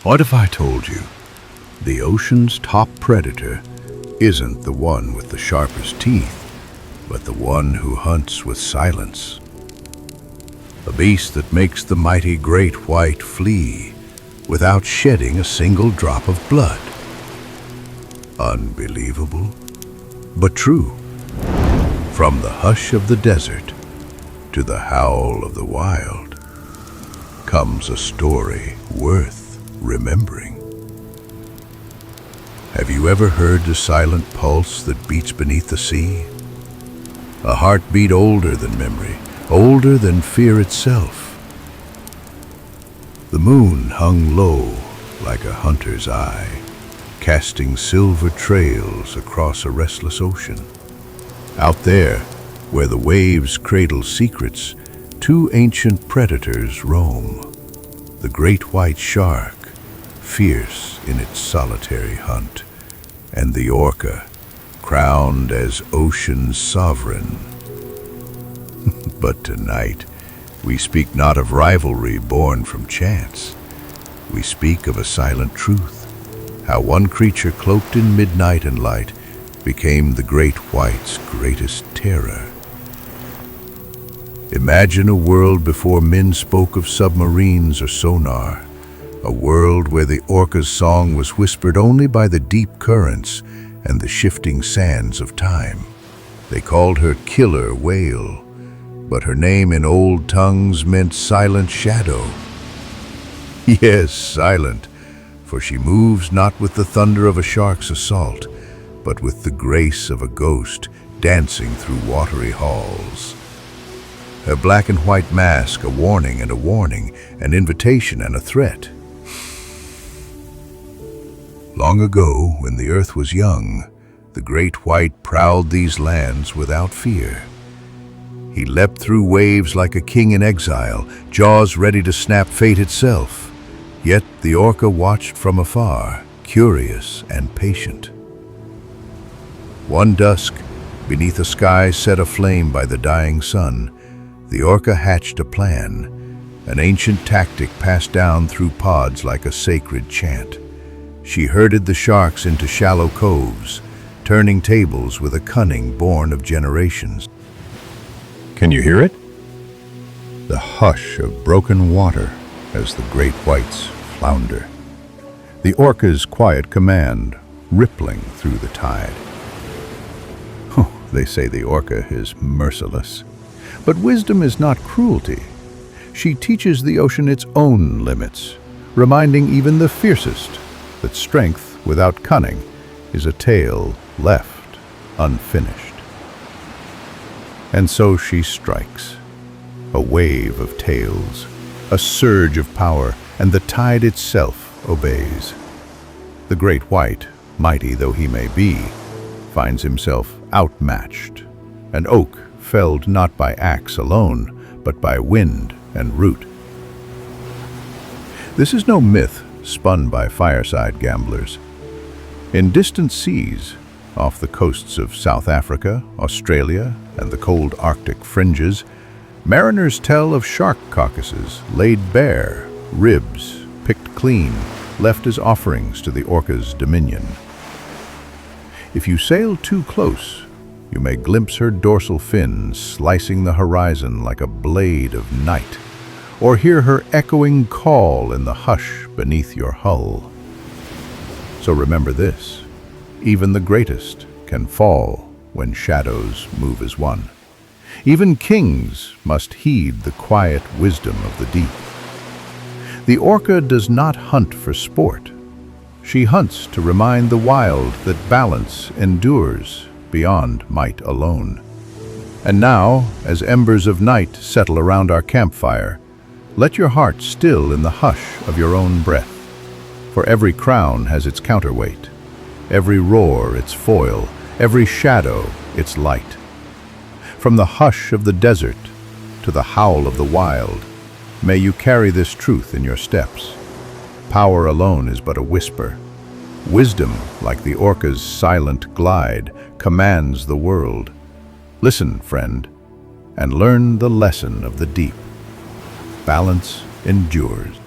What if I told you the ocean's top predator isn't the one with the sharpest teeth, but the one who hunts with silence? A beast that makes the mighty great white flee without shedding a single drop of blood. Unbelievable, but true. From the hush of the desert to the howl of the wild comes a story worth remembering. Have you ever heard the silent pulse that beats beneath the sea? A heartbeat older than memory, older than fear itself. The moon hung low like a hunter's eye, casting silver trails across a restless ocean. Out there, where the waves cradle secrets, two ancient predators roam. The great white shark, fierce in its solitary hunt, and the orca, crowned as ocean's sovereign. But tonight, we speak not of rivalry born from chance. We speak of a silent truth, how one creature cloaked in midnight and light became the great white's greatest terror. Imagine a world before men spoke of submarines or sonar, a world where the orca's song was whispered only by the deep currents and the shifting sands of time. They called her Killer Whale, but her name in old tongues meant Silent Shadow. Yes, silent, for she moves not with the thunder of a shark's assault, but with the grace of a ghost dancing through watery halls. Her black and white mask, a warning and a warning, an invitation and a threat. Long ago, when the earth was young, the great white prowled these lands without fear. He leapt through waves like a king in exile, jaws ready to snap fate itself. Yet the orca watched from afar, curious and patient. One dusk, beneath a sky set aflame by the dying sun, the orca hatched a plan, an ancient tactic passed down through pods like a sacred chant. She herded the sharks into shallow coves, turning tables with a cunning born of generations. Can you hear it? The hush of broken water as the great whites flounder. The orca's quiet command rippling through the tide. Oh, they say the orca is merciless. But wisdom is not cruelty. She teaches the ocean its own limits, reminding even the fiercest that strength without cunning is a tale left unfinished. And so she strikes, a wave of tales, a surge of power, and the tide itself obeys. The great white, mighty though he may be, finds himself outmatched, an oak felled not by axe alone, but by wind and root. This is no myth spun by fireside gamblers. In distant seas, off the coasts of South Africa, Australia, and the cold Arctic fringes, mariners tell of shark carcasses laid bare, ribs picked clean, left as offerings to the orca's dominion. If you sail too close, you may glimpse her dorsal fin slicing the horizon like a blade of night, or hear her echoing call in the hush beneath your hull. So remember this, even the greatest can fall when shadows move as one. Even kings must heed the quiet wisdom of the deep. The orca does not hunt for sport. She hunts to remind the wild that balance endures beyond might alone. And now, as embers of night settle around our campfire, let your heart still in the hush of your own breath. For every crown has its counterweight, every roar its foil, every shadow its light. From the hush of the desert to the howl of the wild, may you carry this truth in your steps. Power alone is but a whisper. Wisdom, like the orca's silent glide, commands the world. Listen, friend, and learn the lesson of the deep. Balance endures.